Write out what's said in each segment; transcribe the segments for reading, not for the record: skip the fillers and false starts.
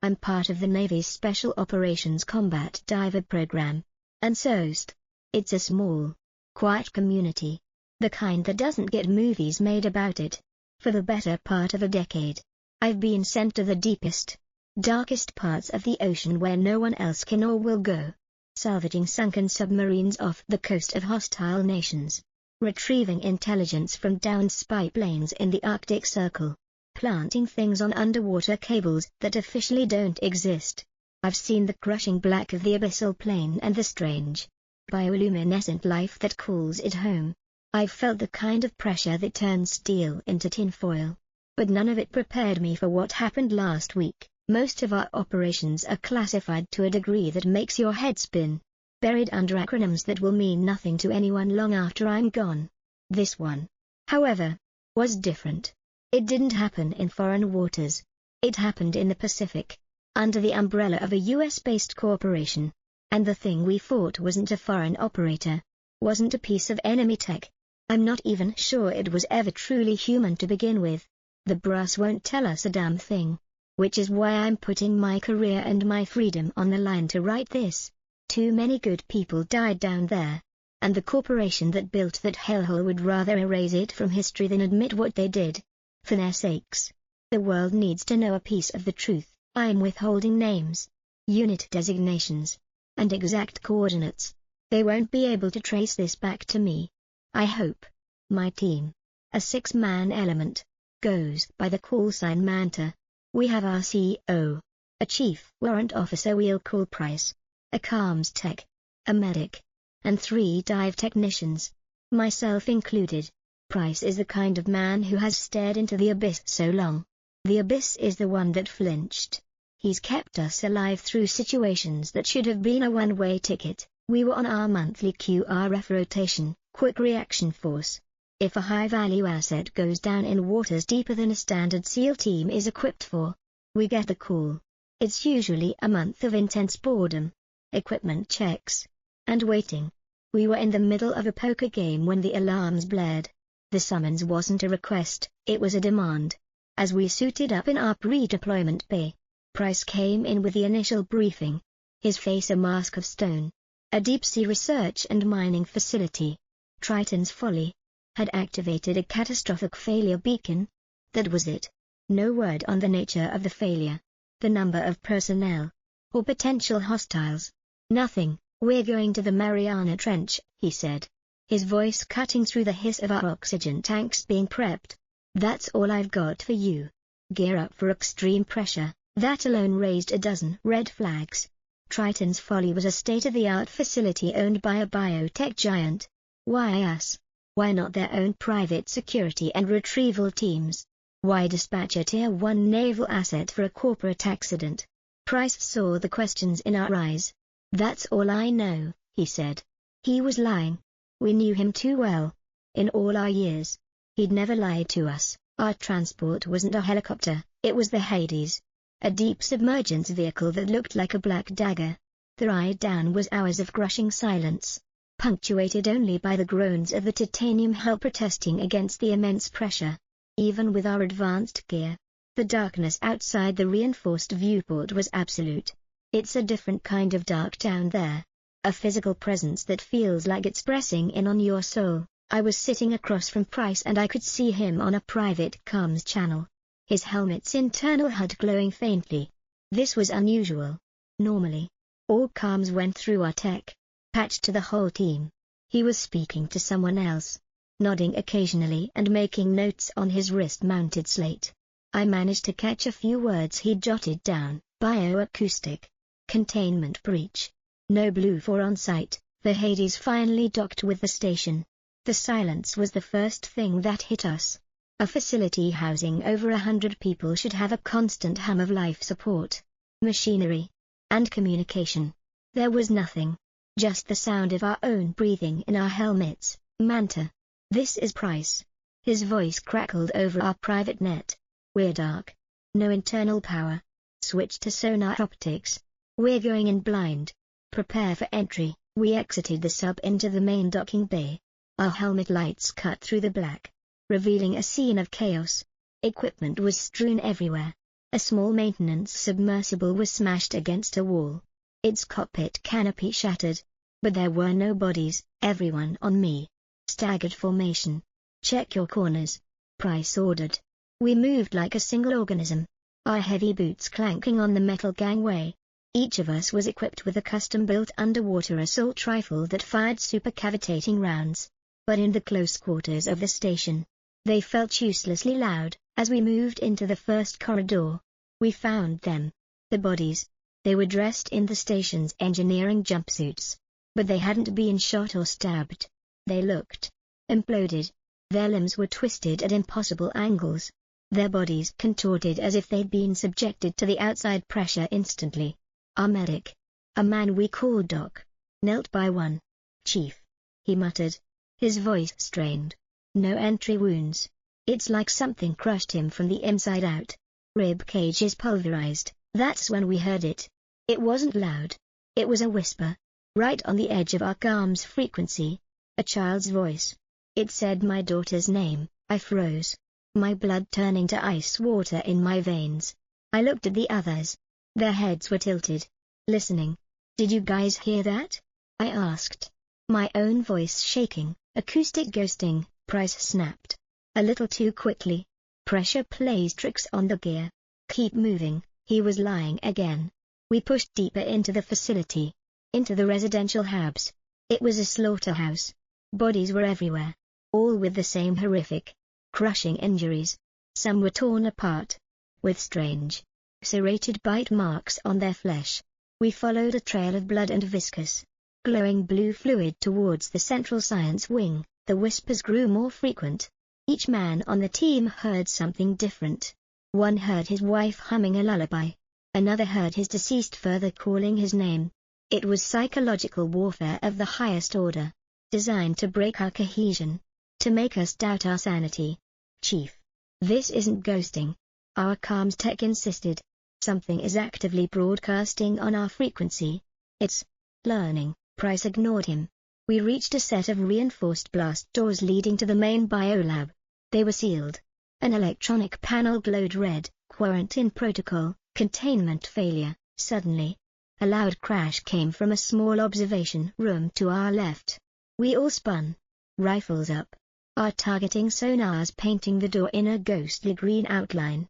I'm part of the Navy's Special Operations Combat Diver Program. And SOCD. It's a small, quiet community. The kind that doesn't get movies made about it. For the better part of a decade, I've been sent to the deepest, darkest parts of the ocean where no one else can or will go. Salvaging sunken submarines off the coast of hostile nations. Retrieving intelligence from downed spy planes in the Arctic Circle. Planting things on underwater cables that officially don't exist. I've seen the crushing black of the abyssal plane and the strange, bioluminescent life that calls it home. I've felt the kind of pressure that turns steel into tinfoil. But none of it prepared me for what happened last week. Most of our operations are classified to a degree that makes your head spin. Buried under acronyms that will mean nothing to anyone long after I'm gone. This one, however, was different. It didn't happen in foreign waters. It happened in the Pacific, under the umbrella of a US-based corporation. And the thing we fought wasn't a foreign operator. Wasn't a piece of enemy tech. I'm not even sure it was ever truly human to begin with. The brass won't tell us a damn thing. Which is why I'm putting my career and my freedom on the line to write this. Too many good people died down there. And the corporation that built that hellhole would rather erase it from history than admit what they did. For their sakes. The world needs to know a piece of the truth. I'm withholding names, unit designations, and exact coordinates. They won't be able to trace this back to me. I hope. My team, a 6-man element, goes by the call sign Manta. We have our CO, a chief warrant officer we'll call Price, a comms tech, a medic, and 3 dive technicians, myself included. Price is the kind of man who has stared into the abyss so long. The abyss is the one that flinched. He's kept us alive through situations that should have been a one-way ticket. We were on our monthly QRF rotation, quick reaction force. If a high-value asset goes down in waters deeper than a standard SEAL team is equipped for, we get the call. It's usually a month of intense boredom, equipment checks, and waiting. We were in the middle of a poker game when the alarms blared. The summons wasn't a request, it was a demand. As we suited up in our pre-deployment bay, Price came in with the initial briefing. His face a mask of stone. A deep-sea research and mining facility, Triton's Folly, had activated a catastrophic failure beacon. That was it. No word on the nature of the failure, the number of personnel, or potential hostiles. Nothing. We're going to the Mariana Trench, he said. His voice cutting through the hiss of our oxygen tanks being prepped. That's all I've got for you. Gear up for extreme pressure. That alone raised a dozen red flags. Triton's Folly was a state-of-the-art facility owned by a biotech giant. Why us? Why not their own private security and retrieval teams? Why dispatch a Tier 1 naval asset for a corporate accident? Price saw the questions in our eyes. That's all I know, he said. He was lying. We knew him too well. In all our years, he'd never lied to us. Our transport wasn't a helicopter, it was the Hades. A deep submergence vehicle that looked like a black dagger. The ride down was hours of crushing silence, punctuated only by the groans of the titanium hull protesting against the immense pressure. Even with our advanced gear, the darkness outside the reinforced viewport was absolute. It's a different kind of dark down there. A physical presence that feels like it's pressing in on your soul. I was sitting across from Price and I could see him on a private comms channel. His helmet's internal HUD glowing faintly. This was unusual. Normally, all comms went through our tech, patched to the whole team. He was speaking to someone else, nodding occasionally and making notes on his wrist-mounted slate. I managed to catch a few words he'd jotted down. Bioacoustic. Containment breach. No Blue 4 on site. The Hades finally docked with the station. The silence was the first thing that hit us. A facility housing over 100 people should have a constant hum of life support, machinery, and communication. There was nothing. Just the sound of our own breathing in our helmets. Manta. This is Price. His voice crackled over our private net. We're dark. No internal power. Switch to sonar optics. We're going in blind. Prepare for entry. We exited the sub into the main docking bay. Our helmet lights cut through the black, revealing a scene of chaos. Equipment was strewn everywhere. A small maintenance submersible was smashed against a wall. Its cockpit canopy shattered. But there were no bodies. Everyone on me. Staggered formation. Check your corners, Price ordered. We moved like a single organism, our heavy boots clanking on the metal gangway. Each of us was equipped with a custom-built underwater assault rifle that fired supercavitating rounds. But in the close quarters of the station, they felt uselessly loud. As we moved into the first corridor, we found them. The bodies. They were dressed in the station's engineering jumpsuits. But they hadn't been shot or stabbed. They looked imploded. Their limbs were twisted at impossible angles. Their bodies contorted as if they'd been subjected to the outside pressure instantly. Our medic, a man we called Doc, knelt by one. "Chief," he muttered, his voice strained. "No entry wounds. It's like something crushed him from the inside out. Rib cage is pulverized." That's when we heard it. It wasn't loud. It was a whisper. Right on the edge of our comms frequency. A child's voice. It said my daughter's name. I froze. My blood turning to ice water in my veins. I looked at the others. Their heads were tilted. Listening. "Did you guys hear that?" I asked. My own voice shaking. "Acoustic ghosting," Price snapped. "A little too quickly. Pressure plays tricks on the gear. Keep moving." He was lying again. We pushed deeper into the facility. Into the residential habs. It was a slaughterhouse. Bodies were everywhere. All with the same horrific, crushing injuries. Some were torn apart, with strange, serrated bite marks on their flesh. We followed a trail of blood and viscous, glowing blue fluid towards the central science wing. The whispers grew more frequent. Each man on the team heard something different. One heard his wife humming a lullaby. Another heard his deceased father calling his name. It was psychological warfare of the highest order, designed to break our cohesion, to make us doubt our sanity. "Chief, this isn't ghosting," our comms tech insisted. "Something is actively broadcasting on our frequency. It's learning." Price ignored him. We reached a set of reinforced blast doors leading to the main biolab. They were sealed. An electronic panel glowed red. "Quarantine protocol, containment failure." Suddenly, a loud crash came from a small observation room to our left. We all spun, rifles up, our targeting sonars painting the door in a ghostly green outline.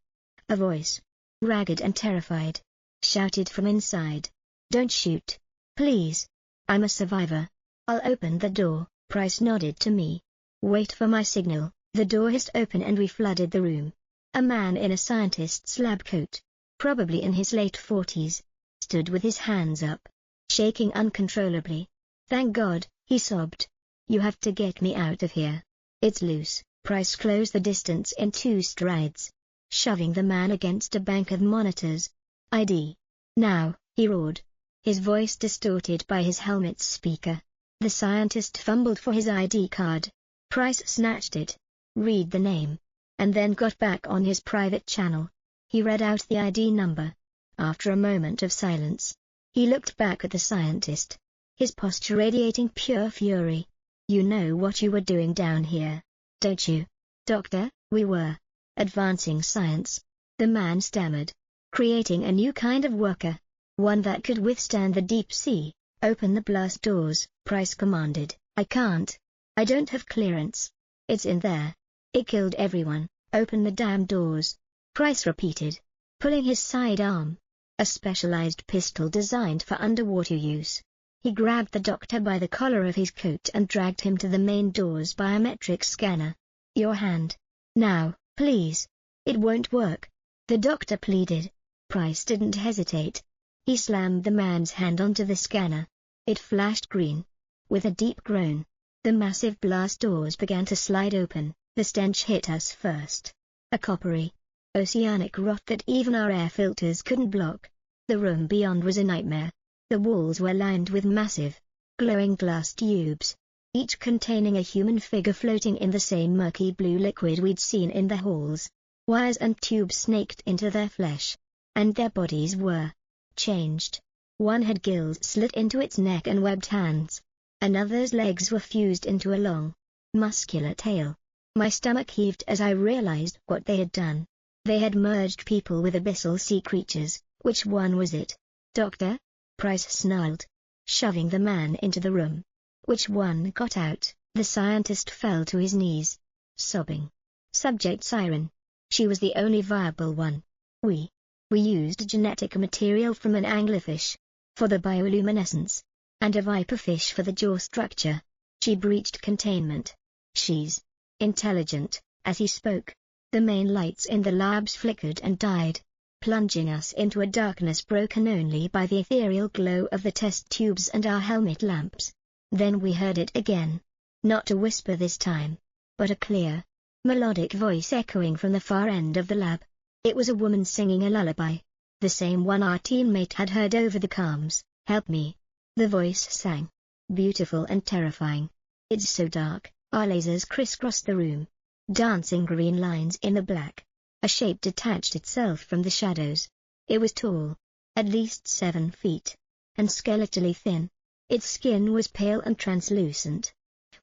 A voice, ragged and terrified, shouted from inside. "Don't shoot, please. I'm a survivor. I'll open the door." Price nodded to me. "Wait for my signal." The door hissed open and we flooded the room. A man in a scientist's lab coat, probably in his late 40s, stood with his hands up, shaking uncontrollably. "Thank God," he sobbed. "You have to get me out of here. It's loose." Price closed the distance in 2 strides, shoving the man against a bank of monitors. "ID. Now," he roared, his voice distorted by his helmet's speaker. The scientist fumbled for his ID card. Price snatched it, read the name, and then got back on his private channel. He read out the ID number. After a moment of silence, he looked back at the scientist, his posture radiating pure fury. "You know what you were doing down here, don't you, Doctor?" "We were advancing science," the man stammered. "Creating a new kind of worker, one that could withstand the deep sea." "Open the blast doors," Price commanded. "I can't. I don't have clearance. It's in there. It killed everyone." "Open the damn doors," Price repeated, pulling his sidearm, a specialized pistol designed for underwater use. He grabbed the doctor by the collar of his coat and dragged him to the main door's biometric scanner. "Your hand. Now, please." "It won't work," the doctor pleaded. Price didn't hesitate. He slammed the man's hand onto the scanner. It flashed green. With a deep groan, the massive blast doors began to slide open. The stench hit us first. A coppery, oceanic rot that even our air filters couldn't block. The room beyond was a nightmare. The walls were lined with massive, glowing glass tubes, each containing a human figure floating in the same murky blue liquid we'd seen in the halls. Wires and tubes snaked into their flesh, and their bodies were changed. One had gills slit into its neck and webbed hands. Another's legs were fused into a long, muscular tail. My stomach heaved as I realized what they had done. They had merged people with abyssal sea creatures. Which one was it? Doctor? Price snarled, shoving the man into the room. Which one got out? The scientist fell to his knees, sobbing. Subject Siren. She was the only viable one. We used genetic material from an anglerfish for the bioluminescence, and a viperfish for the jaw structure. She breached containment. She's intelligent. As he spoke, the main lights in the labs flickered and died, plunging us into a darkness broken only by the ethereal glow of the test tubes and our helmet lamps. Then we heard it again. Not a whisper this time, but a clear, melodic voice echoing from the far end of the lab. It was a woman singing a lullaby, the same one our teammate had heard over the comms. "Help me," the voice sang. Beautiful and terrifying. "It's so dark." Our lasers crisscrossed the room, dancing green lines in the black. A shape detached itself from the shadows. It was tall, at least 7 feet, and skeletally thin. Its skin was pale and translucent,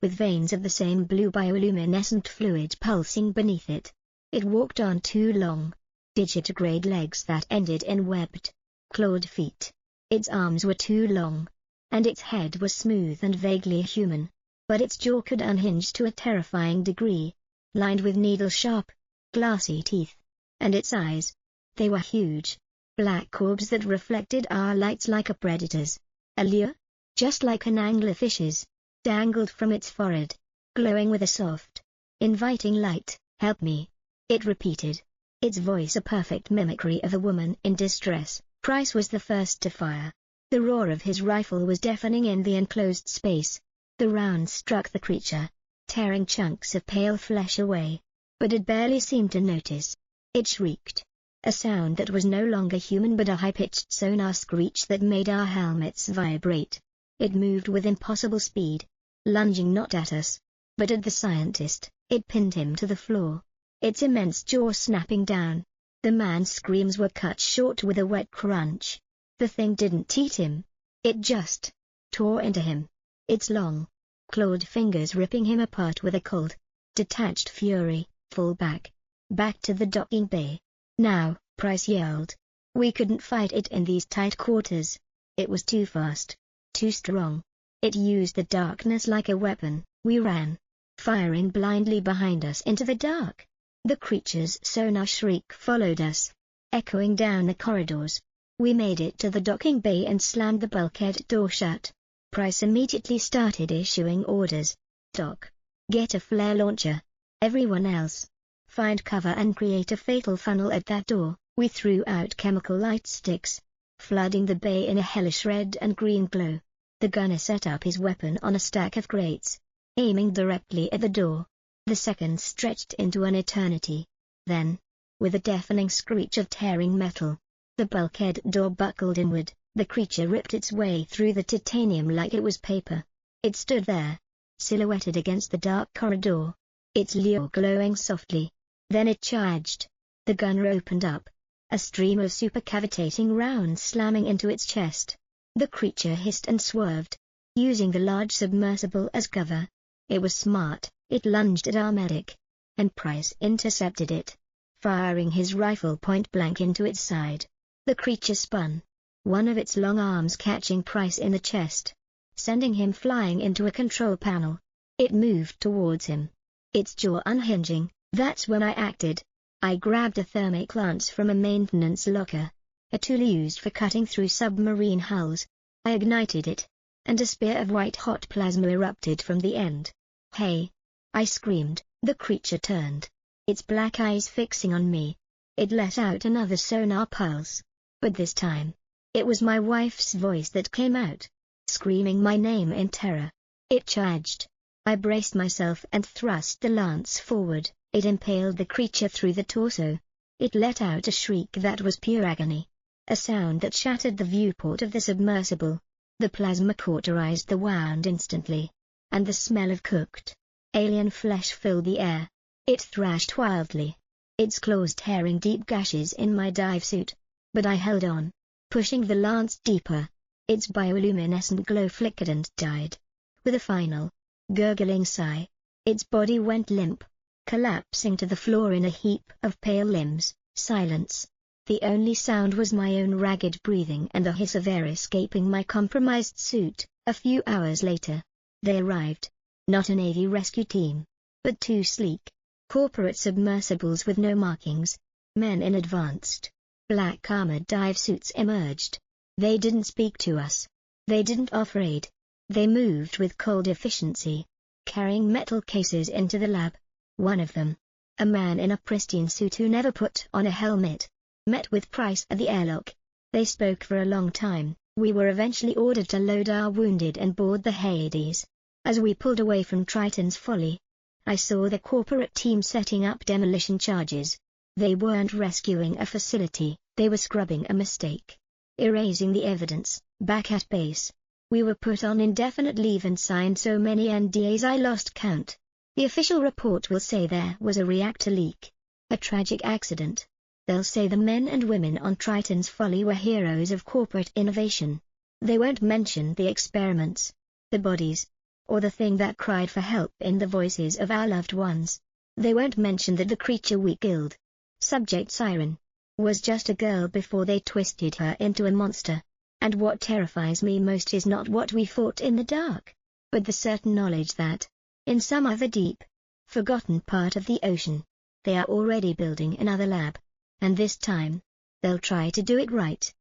with veins of the same blue bioluminescent fluid pulsing beneath it. It walked on 2 long, digitigrade legs that ended in webbed, clawed feet. Its arms were 2 long, and its head was smooth and vaguely human, but its jaw could unhinge to a terrifying degree, lined with needle-sharp, glassy teeth. And its eyes, they were huge, black orbs that reflected our lights like a predator's. A lure, just like an anglerfish's, dangled from its forehead, glowing with a soft, inviting light. "Help me," it repeated, its voice a perfect mimicry of a woman in distress. Price was the first to fire. The roar of his rifle was deafening in the enclosed space. The round struck the creature, tearing chunks of pale flesh away, but it barely seemed to notice. It shrieked, a sound that was no longer human but a high-pitched sonar screech that made our helmets vibrate. It moved with impossible speed, lunging not at us, but at the scientist. It pinned him to the floor, its immense jaw snapping down. The man's screams were cut short with a wet crunch. The thing didn't eat him, it just tore into him, its long, clawed fingers ripping him apart with a cold, detached fury. "Fall back to the docking bay. Now," Price yelled. "We couldn't fight it in these tight quarters. It was too fast, too strong. It used the darkness like a weapon." We ran, firing blindly behind us into the dark. The creature's sonar shriek followed us, echoing down the corridors. We made it to the docking bay and slammed the bulkhead door shut. Price immediately started issuing orders. "Doc, get a flare launcher. Everyone else, find cover and create a fatal funnel at that door." We threw out chemical light sticks, flooding the bay in a hellish red and green glow. The gunner set up his weapon on a stack of grates, aiming directly at the door. The seconds stretched into an eternity. Then, with a deafening screech of tearing metal, the bulkhead door buckled inward. The creature ripped its way through the titanium like it was paper. It stood there, silhouetted against the dark corridor, its lure glowing softly. Then it charged. The gunner opened up, a stream of supercavitating rounds slamming into its chest. The creature hissed and swerved, using the large submersible as cover. It was smart. It lunged at our medic, and Price intercepted it, firing his rifle point-blank into its side. The creature spun, one of its long arms catching Price in the chest, sending him flying into a control panel. It moved towards him, its jaw unhinging. That's when I acted. I grabbed a thermic lance from a maintenance locker, a tool used for cutting through submarine hulls. I ignited it, and a spear of white-hot plasma erupted from the end. "Hey!" I screamed. The creature turned, its black eyes fixing on me. It let out another sonar pulse, but this time, it was my wife's voice that came out, screaming my name in terror. It charged. I braced myself and thrust the lance forward. It impaled the creature through the torso. It let out a shriek that was pure agony, a sound that shattered the viewport of the submersible. The plasma cauterized the wound instantly, and the smell of cooked alien flesh filled the air. It thrashed wildly, its claws tearing deep gashes in my dive suit. But I held on, pushing the lance deeper. Its bioluminescent glow flickered and died. With a final, gurgling sigh, its body went limp, collapsing to the floor in a heap of pale limbs. Silence. The only sound was my own ragged breathing and the hiss of air escaping my compromised suit. A few hours later, they arrived. Not a Navy rescue team, but two sleek, corporate submersibles with no markings. Men in advanced, black armored dive suits emerged. They didn't speak to us. They didn't offer aid. They moved with cold efficiency, carrying metal cases into the lab. One of them, a man in a pristine suit who never put on a helmet, met with Price at the airlock. They spoke for a long time. We were eventually ordered to load our wounded and board the Hades. As we pulled away from Triton's Folly, I saw the corporate team setting up demolition charges. They weren't rescuing a facility, they were scrubbing a mistake, erasing the evidence. Back at base, we were put on indefinite leave and signed so many NDAs I lost count. The official report will say there was a reactor leak, a tragic accident. They'll say the men and women on Triton's Folly were heroes of corporate innovation. They won't mention the experiments, the bodies, or the thing that cried for help in the voices of our loved ones. They won't mention that the creature we killed, Subject Siren, was just a girl before they twisted her into a monster. And what terrifies me most is not what we fought in the dark, but the certain knowledge that, in some other deep, forgotten part of the ocean, they are already building another lab. And this time, they'll try to do it right.